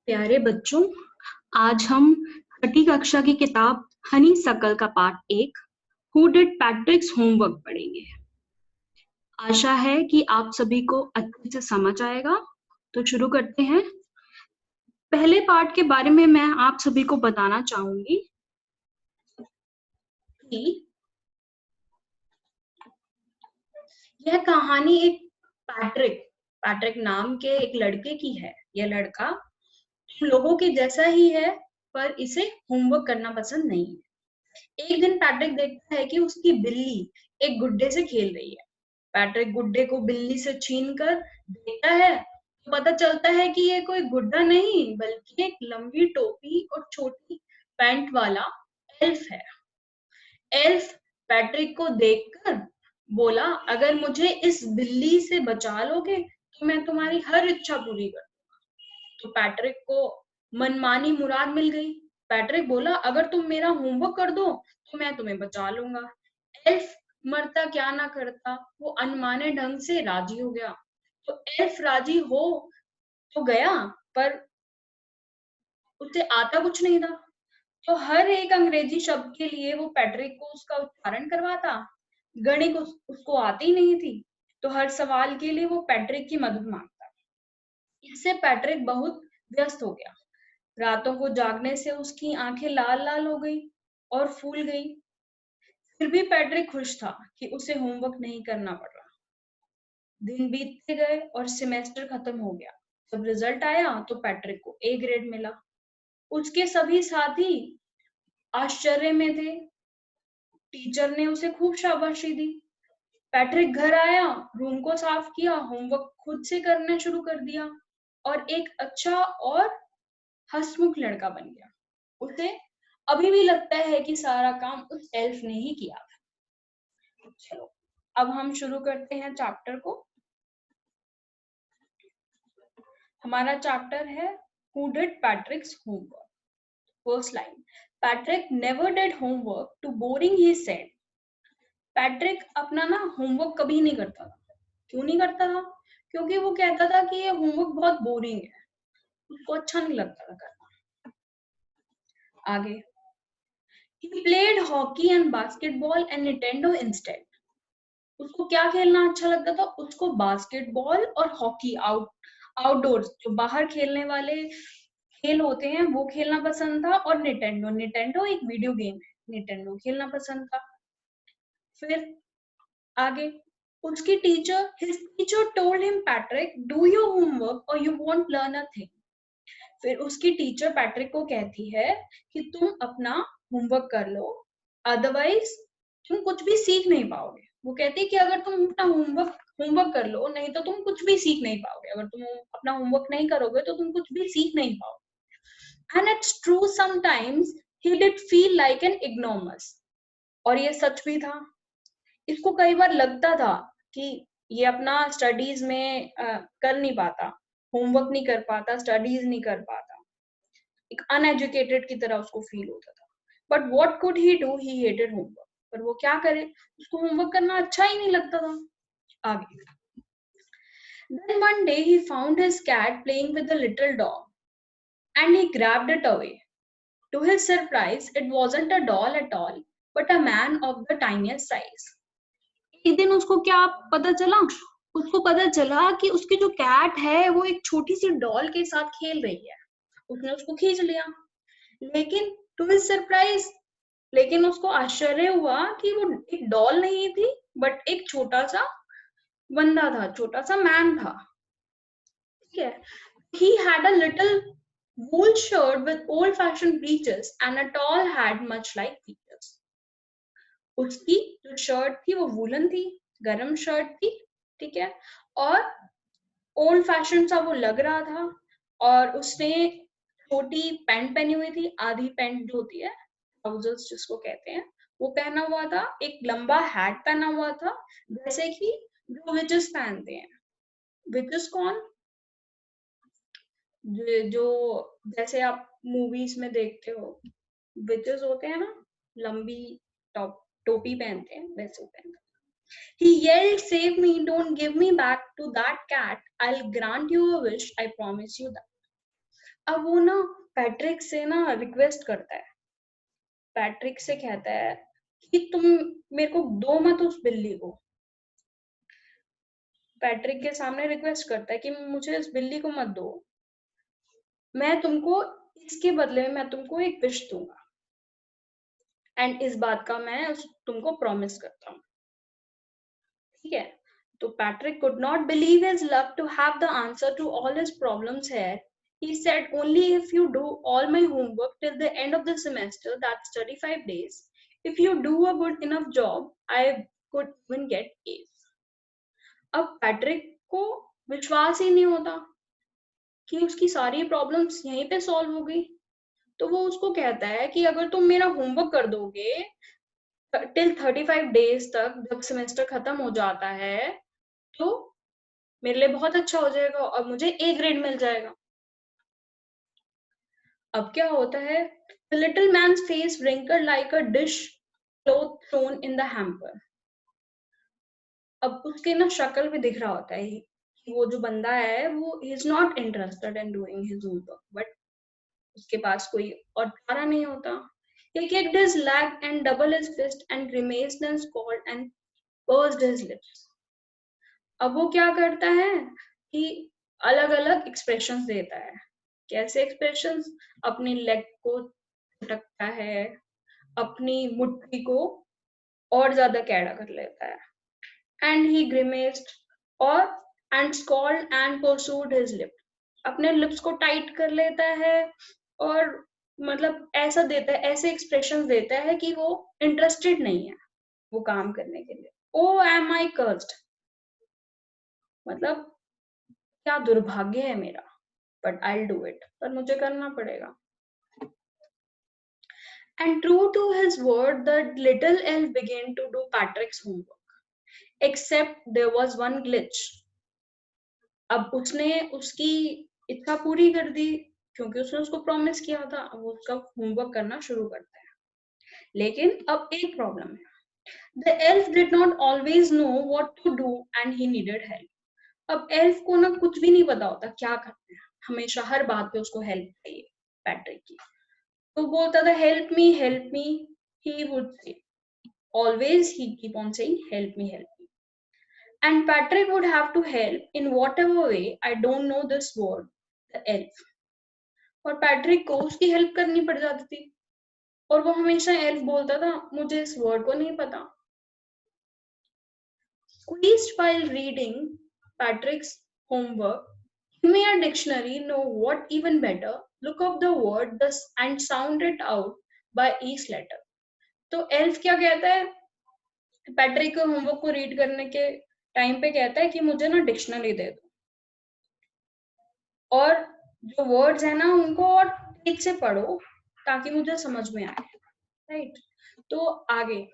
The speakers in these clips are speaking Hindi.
प्यारे बच्चों, आज हम छठी कक्षा की किताब हनी सकल का पाठ 1 हु डिड पैट्रिक्स होमवर्क पढ़ेंगे। आशा है कि आप सभी को अच्छे से समझ आएगा। तो शुरू करते हैं। पहले पार्ट के बारे में मैं आप सभी को बताना चाहूंगी कि यह कहानी एक पैट्रिक नाम के एक लड़के की है। यह लड़का लोगों के जैसा ही है, पर इसे होमवर्क करना पसंद नहीं है। एक दिन पैट्रिक देखता है कि उसकी बिल्ली एक गुड्डे से खेल रही है। पैट्रिक गुड्डे को बिल्ली से छीनकर देखता है तो पता चलता है कि ये कोई गुड्डा नहीं बल्कि एक लंबी टोपी और छोटी पैंट वाला एल्फ है। एल्फ पैट्रिक को देखकर बोला, अगर मुझे इस बिल्ली से बचा लोगे तो मैं तुम्हारी हर इच्छा पूरी कर दूंगा। तो पैट्रिक को मनमानी मुराद मिल गई। पैट्रिक बोला, अगर तुम मेरा होमवर्क कर दो तो मैं तुम्हें बचा लूंगा। एल्फ मरता क्या ना करता, वो अनमाने ढंग से राजी हो गया। तो एल्फ राजी हो तो गया, पर उसे आता कुछ नहीं था। तो हर एक अंग्रेजी शब्द के लिए वो पैट्रिक को उसका उच्चारण करवाता। गणित उसको आती नहीं थी, तो हर सवाल के लिए वो पैट्रिक की मदद मांगता। इससे पैट्रिक बहुत व्यस्त हो गया। रातों को जागने से उसकी आंखें लाल लाल हो गई और फूल गई। फिर भी पैट्रिक खुश था कि उसे होमवर्क नहीं करना पड़ रहा। दिन बीतते गए और सेमेस्टर खत्म हो गया। जब रिजल्ट आया तो पैट्रिक को ए ग्रेड मिला। उसके सभी साथी आश्चर्य में थे। टीचर ने उसे खूब शाबाशी दी। पैट्रिक घर आया, रूम को साफ किया, होमवर्क खुद से करना शुरू कर दिया और एक अच्छा और हंसमुख लड़का बन गया। उसे अभी भी लगता है कि सारा काम उस एल्फ ने ही किया था। चलो, अब हम शुरू करते हैं चैप्टर को। हमारा चैप्टर है who did Patrick's homework. First line, Patrick never did homework too boring he said. Patrick अपना ना होमवर्क कभी नहीं करता था। क्यों नहीं करता था? क्योंकि वो कहता था कि ये होमवर्क बहुत बोरिंग है, उसको अच्छा नहीं लगता था करना। आगे, he played hockey and basketball and Nintendo instead. उसको क्या खेलना अच्छा लगता था? उसको बास्केटबॉल और हॉकी आउटडोर्स जो बाहर खेलने वाले खेल होते हैं वो खेलना पसंद था, और निटेंडो एक वीडियो गेम है, निटेंडो खेलना पसंद था। फिर आगे, उसकी his teacher told him, Patrick, do your homework or you won't learn a thing. फिर उसकी टीचर पैट्रिक को कहती है कि तुम अपना होमवर्क कर लो, अदरवाइज तुम कुछ भी सीख नहीं पाओगे। वो कहती है कि अगर तुम अपना होमवर्क कर लो, नहीं तो तुम कुछ भी सीख नहीं पाओगे। अगर तुम अपना होमवर्क नहीं करोगे तो तुम कुछ भी सीख नहीं पाओगे। And it's true, sometimes he did feel like an ignoramus. और ये सच भी था। इसको कई बार लगता था कि ये अपना स्टडीज में कर नहीं पाता, होमवर्क नहीं कर पाता, स्टडीज नहीं कर पाता, एक अनएजुकेटेड की तरह उसको फील होता था। But what could he do, he hated homework. पर वो क्या करे, उसको होमवर्क करना अच्छा ही नहीं लगता था। आगे, then one day he found his cat playing with a little dog and he grabbed it away. To his surprise, it wasn't a doll at all, but a man of the tiniest size. एक दिन उसको क्या पता चला? उसको पता चला कि उसकी जो कैट है वो एक छोटी सी डॉल के साथ खेल रही है। उसने उसको खींच लिया, लेकिन टू हिज सरप्राइज, लेकिन उसको आश्चर्य हुआ कि वो एक डॉल नहीं थी, बट एक छोटा सा बंदा था, छोटा सा मैन था। ठीक है, he had a little wool shirt with old fashioned breeches and a tall hat much like Peter's. उसकी जो शर्ट थी वो वूलन थी, गरम शर्ट थी, ठीक है, और ओल्ड फैशन सा वो लग रहा था। और उसने छोटी पैंट पहनी हुई थी, आधी पैंट जो होती है, ट्राउजर्स जिसको कहते हैं, वो पहना हुआ था। एक लंबा हैट पहना हुआ था, जैसे कि जो विचेस पहनते हैं। विचेस कौन? जो जैसे आप मूवीज में देखते हो, विचेस होते हैं ना, लंबी टोपी पहनते हैं, वैसे पहनते हैं। He yelled, save me, don't give me back to that cat. I'll grant you a wish, I promise you that. अब वो ना पैट्रिक से ना रिक्वेस्ट करता है, पैट्रिक से कहता है कि तुम मेरे को दो मत उस बिल्ली को। पैट्रिक के सामने रिक्वेस्ट करता है कि मुझे इस बिल्ली को मत दो, मैं तुमको इसके बदले में मैं तुमको एक विश दूंगा, एंड इस बात का मैं तुमको प्रॉमिस करता हूँ, ठीक है। तो Patrick could not believe his luck to have the answer to all his problems here. He said, only if you do all my homework till the end of the semester, that's 35 days, if you do a good enough job, I could even get A's. अब पैट्रिक को विश्वास ही नहीं होता कि उसकी सारी प्रॉब्लम्स यहीं पे सॉल्व हो गई। तो वो उसको कहता है कि अगर तुम मेरा होमवर्क कर दोगे टिल 35 डेज तक, जब सेमेस्टर खत्म हो जाता है, तो मेरे लिए बहुत अच्छा हो जाएगा और मुझे ए ग्रेड मिल जाएगा। अब क्या होता है, The little man's face wrinkled like a dish cloth thrown in the hamper. अब उसके ना शक्ल भी दिख रहा होता है कि वो जो बंदा है वो is not interested in doing his homework, but उसके पास कोई और चारा नहीं होता। He kicked his leg and doubled his fist and grimaced and scolded and pursed his lips. अब वो क्या करता है कि अलग अलग एक्सप्रेशंस देता है। कैसे एक्सप्रेशंस? अपनी लेग को झटकता है, अपनी मुट्ठी को और ज्यादा कैड़ा कर लेता है, एंड ही ग्रिमेस्ड और and scold and pursued his lip, अपने लिप्स को टाइट कर लेता है और मतलब ऐसा देता है, ऐसे एक्सप्रेशंस देता है कि वो इंटरेस्टेड नहीं है वो काम करने के लिए। ओ एम आई कर्स्ड, मतलब क्या दुर्भाग्य है मेरा, बट आई डू इट, पर मुझे करना पड़ेगा। And true to his word, the little elf began to do Patrick's homework. Except there was one glitch. अब उसने उसकी इच्छा पूरी कर दी क्योंकि उसने उसको प्रॉमिस किया था, अब वो उसका होमवर्क करना शुरू करता है। लेकिन अब एक प्रॉब्लम है, The elf did not always know what to do and he needed help. अब एल्फ को ना कुछ भी नहीं पता होता क्या करना है, हमेशा हर बात पे उसको हेल्प चाहिए पैट्रिक की। तो बोलता था help me, he would say always he keep on saying help me, and Patrick would have to help in whatever way, I don't know this word, the elf, और पैट्रिक को उसकी हेल्प करनी पड़ जाती थी और वो हमेशा एल्फ बोलता था मुझे इस वर्ड को नहीं पता। Squeezed while reading Patrick's homework, he made a dictionary know what even better, look up the word thus and sound it out by each letter. तो एल्फ क्या कहता है, पैट्रिक को होमवर्क को रीड करने के टाइम पे कहता है कि मुझे ना डिक्शनरी दे दो और जो वर्ड्स है ना उनको और ठीक से पढ़ो ताकि मुझे समझ में आए, राइट। तो आगे,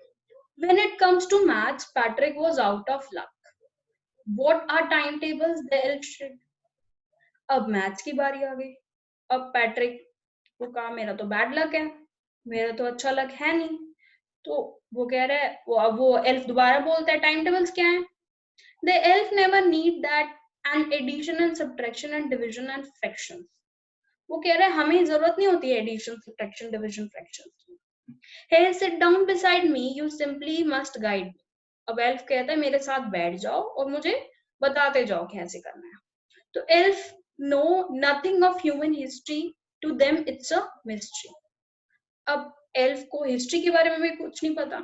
when it comes to maths, Patrick was out of luck. What are timetables? The elf said. अब मैथ्स की बारी आ गई। अब पैट्रिक को कहा मेरा तो बैड लक है, मेरा तो अच्छा लक है नहीं। तो वो कह रहा है, वो एल्फ दोबारा बोलता है टाइम टेबल्स क्या है। The elf never need that and addition and subtraction and division and fractions. वो कह रहा है हमें जरूरत नहीं होती है addition, subtraction, division, fractions. Hey, sit down beside me, you simply must guide me. अब एल्फ कहता है मेरे साथ बैठ जाओ और मुझे बताते जाओ कैसे करना है। तो elf know nothing of human history, to them it's a mystery. अब एल्फ को हिस्ट्री के बारे में भी कुछ नहीं पता,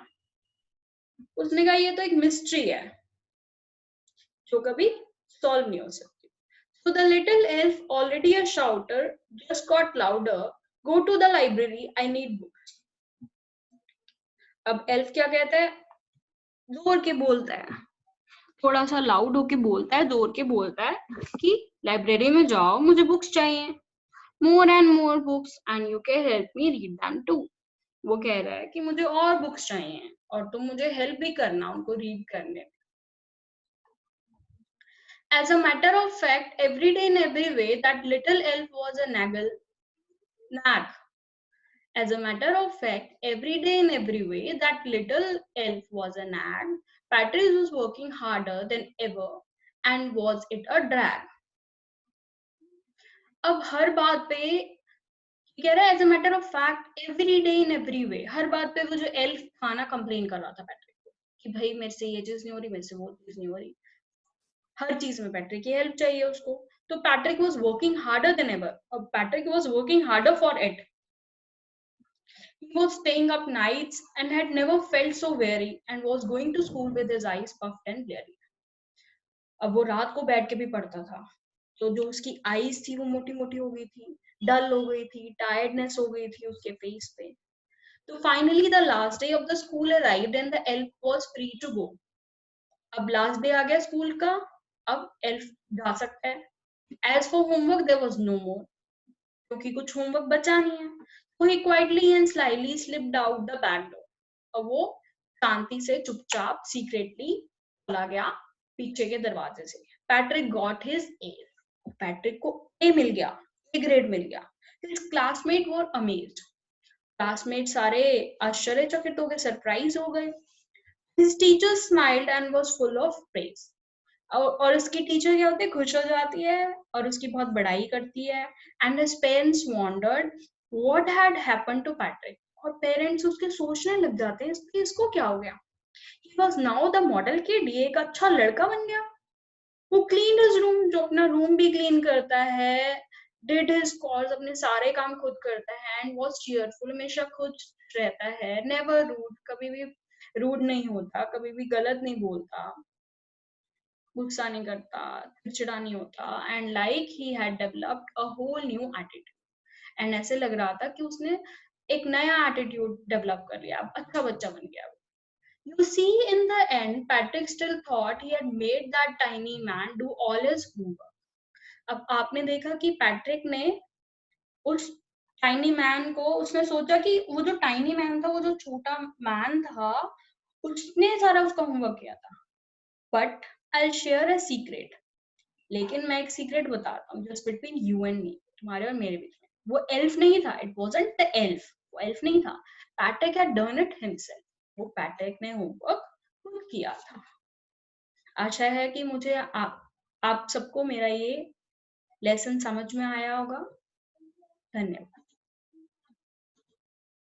उसने कहा ये तो एक मिस्ट्री है जो कभी सॉल्व नहीं हो सकती। So the little elf, already a shouter, just got louder. Go to the library, I need books. अब एल्फ क्या कहता है, जोर के बोलता है, थोड़ा सा लाउड होके बोलता है, जोर के बोलता है कि लाइब्रेरी में जाओ, मुझे बुक्स चाहिए, more and more books and you can help me read them too. वो कह रहा है कि मुझे और बुक्स चाहिए और तुम मुझे हेल्प भी करना उनको रीड करने में। As a matter of fact, every day in every way, that little elf was a nag. As a matter of fact, every day in every way, that little elf was a nag. Patrice was working harder than ever, and was it a drag? अब हर बात पे कह रहा है as a matter of fact every day in every way, हर बात पे वो जो एल्फ था ना कंप्लेन कर रहा था पैट्रिक को कि भाई मेरे से ये चीज नहीं हो रही, मेरे से वो चीज नहीं हो रही, हर चीज में पैट्रिक की हेल्प चाहिए उसको। तो Patrick was working harder than ever, और Patrick was working harder for it. He was staying up nights and had never felt so weary and was going to school with his eyes puffed and bleary. अब वो रात को बैठ के भी पढ़ता था, तो जो उसकी आईज थी वो मोटी मोटी हो गई थी, डल हो गई थी, टायर्डनेस हो गई थी उसके फेस पे। तो finally the last day of the school arrived and the elf was free to go. अब लास्ट डे आ गया स्कूल का, अब एल्फ जा सकता है। As for homework there was no more, क्योंकि कुछ होमवर्क बचा नहीं है। So he quietly and slyly slipped out the back door. और वो शांति से चुपचाप सीक्रेटली चला गया पीछे के दरवाजे से। पैट्रिक गॉट हिज ए, पैट्रिक को ए मिल गया, ए ग्रेड मिल गया। His classmates were amazed. Classmate सारे आश्चर्यचकित हो गए, सरप्राइज हो गए। His teacher smiled and was full of praise. और उसकी टीचर क्या होती है, खुश हो जाती है और उसकी बहुत बड़ाई करती है। And his parents wondered what had happened to Patrick, और पेरेंट्स उसके सोचने लग जाते हैं कि इसको क्या हो गया। He was now the model kid, ये एक अच्छा लड़का बन गया। वो क्लीन हिज रूम, जो अपना रूम भी क्लीन करता है, डिड हिज कॉल्स, अपने सारे काम खुद करता है, एंड वाज चीयरफुल, हमेशा खुश रहता है, नेवर रूड, कभी भी रूड नहीं होता, कभी भी गलत नहीं बोलता, गुस्सा नहीं करता, चिड़चिड़ा नहीं होता। And like he had developed a whole new attitude, and ऐसे लग रहा था कि उसने एक नया एटीट्यूड डेवलप कर लिया, अब अच्छा बच्चा बन गया। You see, in the end, Patrick still thought he had made that tiny man do all his homework. अब आपने देखा कि पैट्रिक ने उस टाइनी मैन को, उसने सोचा कि वो जो टाइनी मैन था, वो जो छोटा मैन था, उसने सारा उसका होमवर्क किया था। But I share a secret, लेकिन मैं एक सीक्रेट बताता हूँ, just between you and me, तुम्हारे और मेरे बीच में। वो एल्फ नहीं था, इट वाजंट द एल्फ, वो एल्फ नहीं था। Patrick had done it himself, वो पैट्रिक ने होमवर्क खुद किया था। आशा है कि मुझे आप सबको मेरा ये लेसन समझ में आया होगा। धन्यवाद।